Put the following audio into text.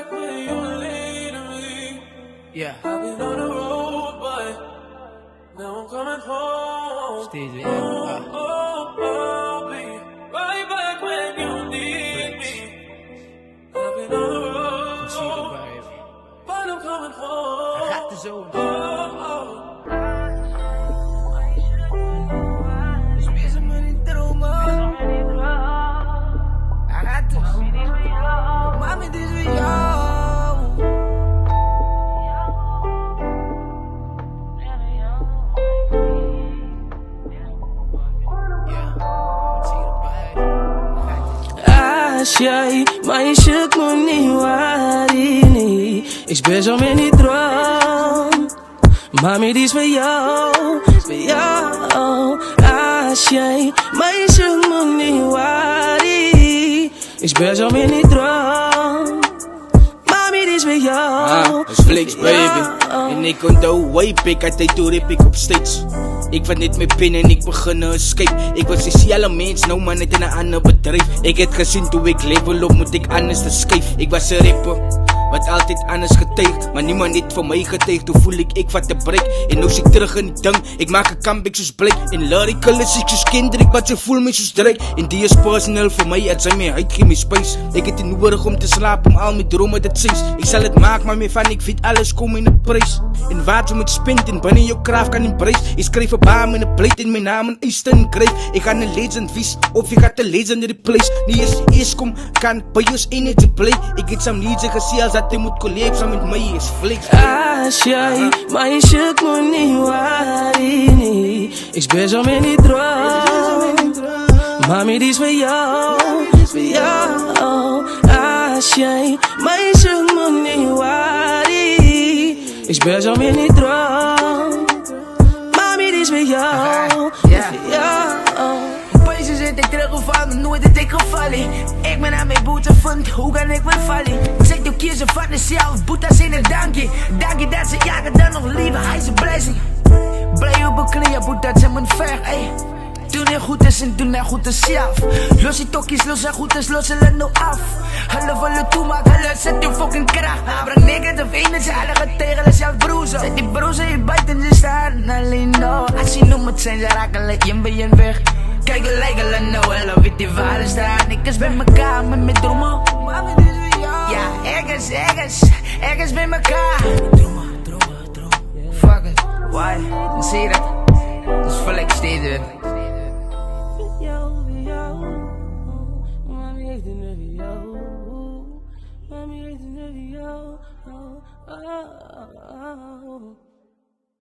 back when you needed me. Yeah. I've been on the road, but now I'm coming home. Steeds weer, I'll be right back when you need me. I've been on the road, but I'm coming home. Hij gaat er zo. Speel me niet dromen. Hij gaat er. Mami, dit is voor jou. Als jij meisje kon niet waarin ik speel zo met die droom. Mami, die is voor jou, voor jou. Als jij meisje kon niet waarin ik speel zo met die droom. Mami, die is voor jou. Dat is flex, baby. En ik onthoud waypick, altijd toen rip ik op steeds. Ik was niet meer binnen en ik begon een escape. Ik was een sociale mens, nou maar net in een ander bedrijf. Ik heb gezien toen ik level op, moet ik anders te scheef. Ik was een rapper, wat altijd anders getuigd. Maar niemand heeft voor mij getuigd, toen voel ik wat te break. En nu zit ik terug in die ding, ik maak een comeback zoals Blake. In lyrical is ik zoals Kendrick, wat ze voel me zoals Drake. En die is personal voor mij, het zijn mijn huid, geen mijn space. Ik heb het nodig om te slapen, om al mijn dromen dat sinds. Ik zal het maken, maar meer van ik weet alles komen in de prijs. En wat je moet spenden, binnen je kraaf kan in prijs. Ik schreef een baan in een plate in mijn naam en Eastern Grave. Ik ga een legend vies, of je gaat een legendary place. Die is eerst kom, kan bij je energy play. Ik heb zo'n liedje gezien als dat je moet collega samen met mij is flex. Als jij meisje kon niet waarin ik speel zo met die droom. Mami, die is voor jou, voor jou. Als jij meisje kon niet waarin ik speel zo met die droom. Mami, die is voor jou, voor jou. Opeens zit ik teruggevallen, nooit dat ik gevallen. Ik ben aan mijn boete van, hoe kan ik weer vallen? Zeg je kiezen van mezelf, boetas in het dankje. Dankje dat ze jagen dan nog liever, hij is een blessing. Blij op een knieën, boet dat ze me ver, ey. Toen hij goed is en toen hij goed is zelf. Los die tokkies, los en goed is, los ze nu af. Hulle willen toemaken, hulle zet je fucking kracht. Breng negatief energie, alle gaan tegen zelf broezen. Zet die broezen hier buiten, ze staan alleen no. Als je noemt het zijn, ze raken lijken bij je weg. Kijk, je lijken nou, en weet die waar ze staan. Ik is bij mekaar met mijn dromen. Mami, dit is voor jou. Ja, ergens bij mekaar. Dromen. Fuck it, why? Dan zie je dat. Dat is flex steeds weer. Mami heeft een video. Mami heeft een video.